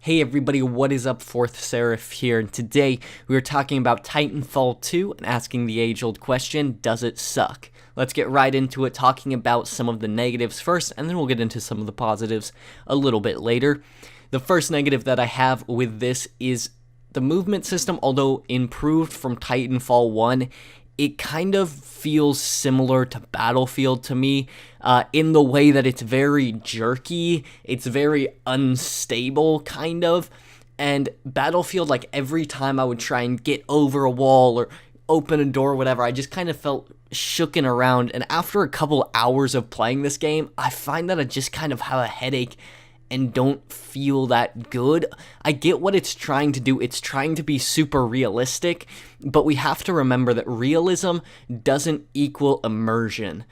Hey everybody, what is up? Fourth Seraph here, and today we are talking about Titanfall 2 and asking the age-old question, does it suck? Let's get right into it, talking about some of the negatives first, and then we'll get into some of the positives a little bit later. The first negative that I have with this is the movement system, although improved from Titanfall 1, it kind of feels similar to Battlefield to me, in the way that it's very jerky, it's very unstable, kind of, and Battlefield, like, every time I would try and get over a wall or open a door or whatever, I just kind of felt shooken around, and after a couple hours of playing this game, I find that I just kind of have a headache and don't feel that good. I get what it's trying to do. It's trying to be super realistic, but we have to remember that realism doesn't equal immersion.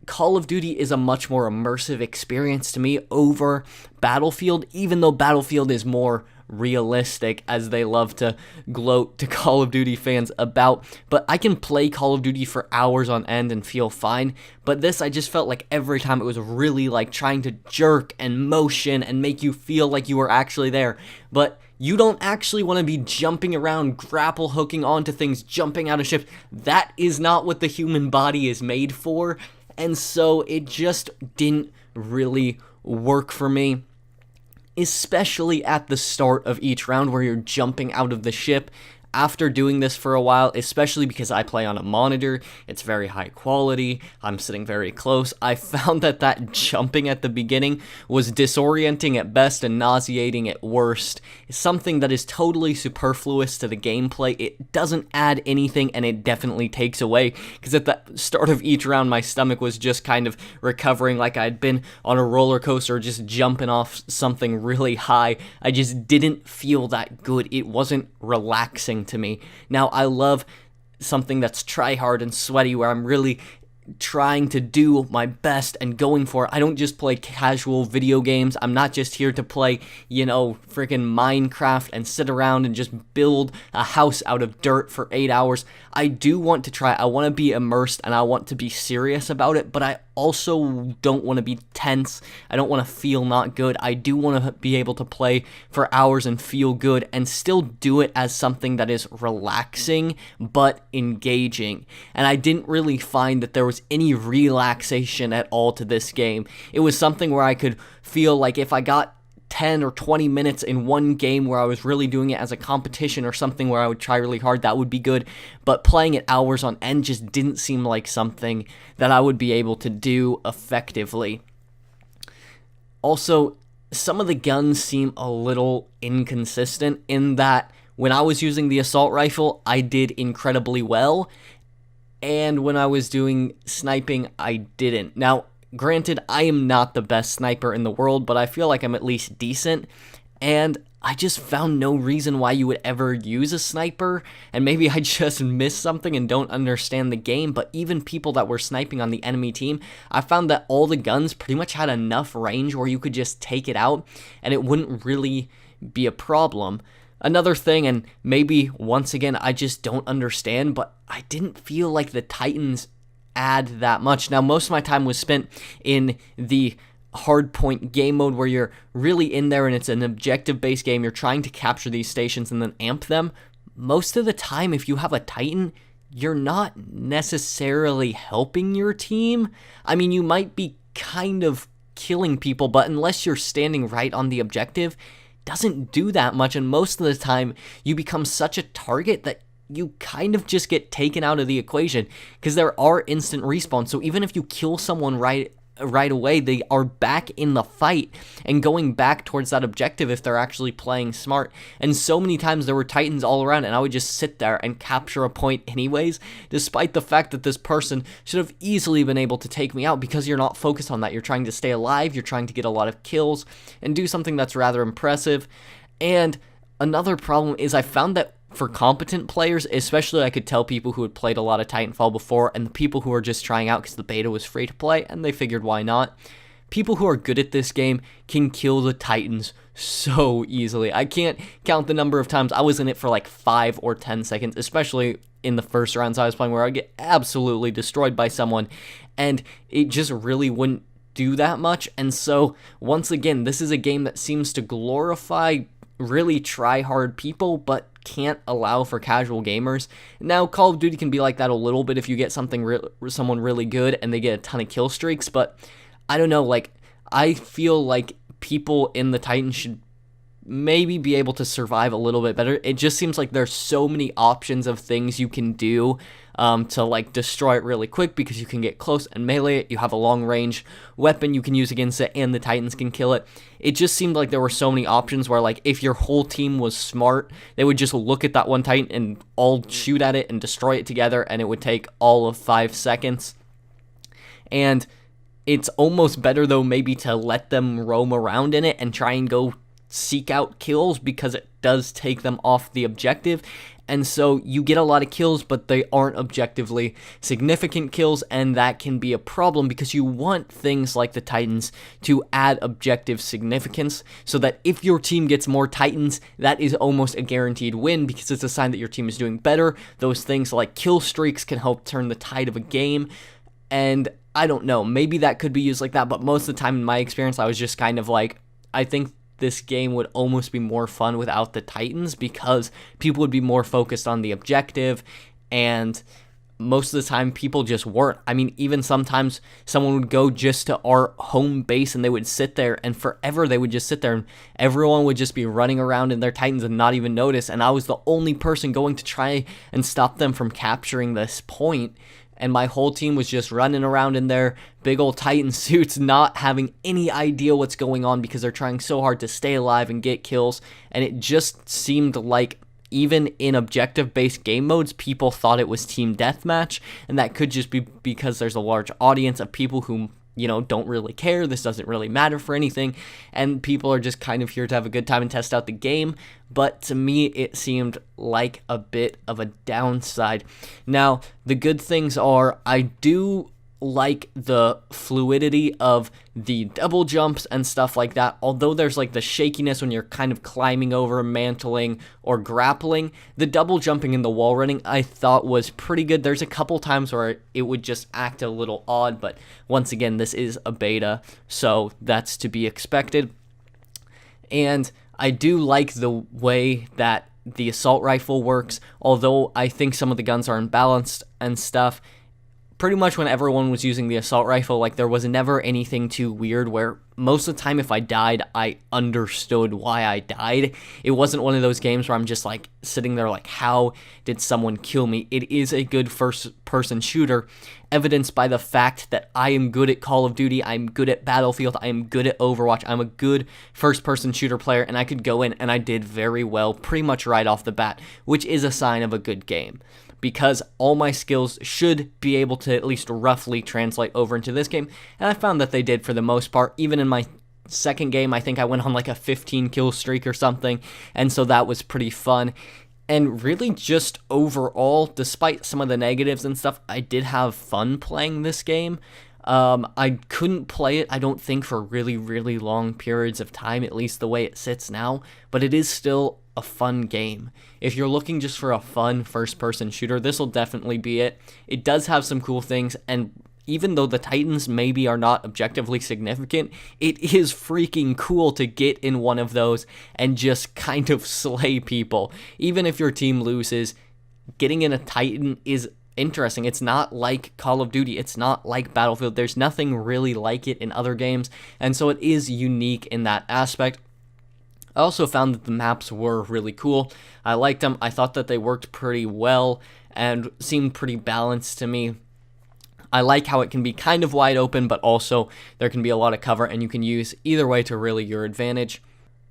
Call of Duty is a much more immersive experience to me over Battlefield, even though Battlefield is more realistic, as they love to gloat to Call of Duty fans about. But I can play Call of Duty for hours on end and feel fine. But this, I just felt like every time it was really like trying to jerk and motion and make you feel like you were actually there. But you don't actually want to be jumping around, grapple hooking onto things, jumping out of ships. That is not what the human body is made for. And so it just didn't really work for me, especially at the start of each round where you're jumping out of the ship. After doing this for a while, especially because I play on a monitor, it's very high quality, I'm sitting very close, I found that jumping at the beginning was disorienting at best and nauseating at worst. It's something that is totally superfluous to the gameplay. It doesn't add anything, and it definitely takes away, because at the start of each round, my stomach was just kind of recovering like I'd been on a roller coaster, just jumping off something really high. I just didn't feel that good. It wasn't relaxing to me. Now, I love something that's try hard and sweaty, where I'm really trying to do my best and going for it. I don't just play casual video games. I'm not just here to play, freaking Minecraft and sit around and just build a house out of dirt for 8 hours. I do want to try. I want to be immersed and I want to be serious about it, but I also don't want to be tense. I don't want to feel not good. I do want to be able to play for hours and feel good and still do it as something that is relaxing but engaging. And I didn't really find that there was any relaxation at all to this game. It was something where I could feel like if I got 10 or 20 minutes in one game where I was really doing it as a competition or something where I would try really hard, that would be good. But playing it hours on end just didn't seem like something that I would be able to do effectively. Also, some of the guns seem a little inconsistent in that when I was using the assault rifle, I did incredibly well, and when I was doing sniping, I didn't. Now, granted, I am not the best sniper in the world, but I feel like I'm at least decent, and I just found no reason why you would ever use a sniper, and maybe I just missed something and don't understand the game, but even people that were sniping on the enemy team, I found that all the guns pretty much had enough range where you could just take it out, and it wouldn't really be a problem. Another thing, and maybe once again I just don't understand, but I didn't feel like the Titans add that much. Now, most of my time was spent in the hardpoint game mode where you're really in there and it's an objective-based game. You're trying to capture these stations and then amp them. Most of the time, if you have a Titan, you're not necessarily helping your team. I mean, you might be kind of killing people, but unless you're standing right on the objective, doesn't do that much, and most of the time you become such a target that you kind of just get taken out of the equation, because there are instant respawns. So even if you kill someone right away, they are back in the fight and going back towards that objective if they're actually playing smart. And so many times there were Titans all around, and I would just sit there and capture a point anyways, despite the fact that this person should have easily been able to take me out, because you're not focused on that. You're trying to stay alive, you're trying to get a lot of kills and do something that's rather impressive. And another problem is I found that for competent players, especially, I could tell people who had played a lot of Titanfall before and the people who were just trying out because the beta was free to play and they figured why not. People who are good at this game can kill the Titans so easily. I can't count the number of times I was in it for like 5 or 10 seconds, especially in the first rounds I was playing, where I get absolutely destroyed by someone, and it just really wouldn't do that much. And so once again, this is a game that seems to glorify really try hard people, but can't allow for casual gamers. Now, Call of Duty can be like that a little bit if you get someone really good and they get a ton of kill streaks, but I don't know, like, I feel like people in the Titans should maybe be able to survive a little bit better. It just seems like there's so many options of things you can do to like destroy it really quick, because you can get close and melee it. You have a long range weapon you can use against it, and the Titans can kill it. It just seemed like there were so many options where, like, if your whole team was smart, they would just look at that one Titan and all shoot at it and destroy it together, and it would take all of 5 seconds. And it's almost better, though, maybe to let them roam around in it and try and go seek out kills, because it does take them off the objective. And so you get a lot of kills, but they aren't objectively significant kills, and that can be a problem because you want things like the Titans to add objective significance, so that if your team gets more Titans, that is almost a guaranteed win, because it's a sign that your team is doing better. Those things like kill streaks can help turn the tide of a game, and I don't know, maybe that could be used like that, but most of the time in my experience, I was just kind of like, I think this game would almost be more fun without the Titans, because people would be more focused on the objective, and most of the time people just weren't. I mean, even sometimes someone would go just to our home base and they would sit there, and forever they would just sit there, and everyone would just be running around in their Titans and not even notice, and I was the only person going to try and stop them from capturing this point. And my whole team was just running around in their big old Titan suits, not having any idea what's going on, because they're trying so hard to stay alive and get kills. And it just seemed like, even in objective-based game modes, people thought it was team deathmatch. And that could just be because there's a large audience of people who, you know, don't really care. This doesn't really matter for anything. And people are just kind of here to have a good time and test out the game. But to me, it seemed like a bit of a downside. Now, the good things are, I do like the fluidity of the double jumps and stuff like that. Although there's like the shakiness when you're kind of climbing over, mantling, or grappling, the double jumping and the wall running I thought was pretty good. There's a couple times where it would just act a little odd, but once again, this is a beta, so that's to be expected. And I do like the way that the assault rifle works, although I think some of the guns are unbalanced and stuff. Pretty much when everyone was using the assault rifle, like, there was never anything too weird, where most of the time if I died, I understood why I died. It wasn't one of those games where I'm just like sitting there like, how did someone kill me? It is a good first-person shooter, evidenced by the fact that I am good at Call of Duty, I'm good at Battlefield, I am good at Overwatch, I'm a good first-person shooter player, and I could go in and I did very well pretty much right off the bat, which is a sign of a good game, because all my skills should be able to at least roughly translate over into this game, and I found that they did for the most part. Even in my second game, I think I went on like a 15 kill streak or something, and so that was pretty fun. And really, just overall, despite some of the negatives and stuff, I did have fun playing this game. I couldn't play it, I don't think, for really, really long periods of time, at least the way it sits now, but it is still a fun game. If you're looking just for a fun first-person shooter, this will definitely be it. It does have some cool things, and even though the Titans maybe are not objectively significant, it is freaking cool to get in one of those and just kind of slay people. Even if your team loses, getting in a Titan is interesting. It's not like Call of Duty, it's not like Battlefield, there's nothing really like it in other games, and so it is unique in that aspect. I also found that the maps were really cool. I liked them. I thought that they worked pretty well and seemed pretty balanced to me. I like how it can be kind of wide open, but also there can be a lot of cover, and you can use either way to really your advantage.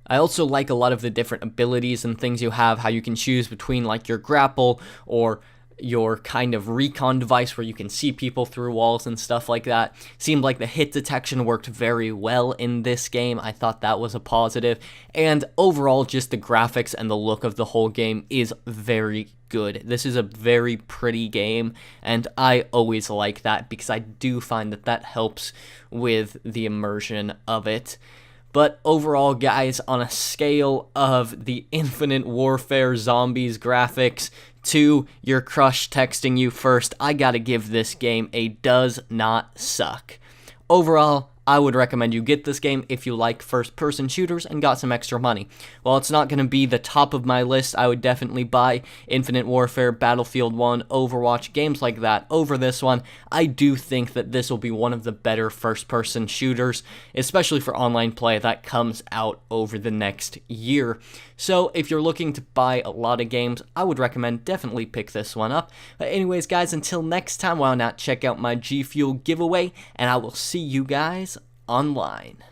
I also like a lot of the different abilities and things you have, how you can choose between like your grapple or your kind of recon device where you can see people through walls and stuff like that. Seemed like the hit detection worked very well in this game. I thought that was a positive. And overall, just the graphics and the look of the whole game is very good. This is a very pretty game, and I always like that because I do find that that helps with the immersion of it. But overall, guys, on a scale of the Infinite Warfare Zombies graphics to your crush texting you first, I gotta give this game a does not suck. Overall, I would recommend you get this game if you like first-person shooters and got some extra money. While it's not going to be the top of my list, I would definitely buy Infinite Warfare, Battlefield 1, Overwatch, games like that over this one. I do think that this will be one of the better first-person shooters, especially for online play, that comes out over the next year. So if you're looking to buy a lot of games, I would recommend definitely pick this one up. But anyways, guys, until next time, why not check out my G Fuel giveaway, and I will see you guys online.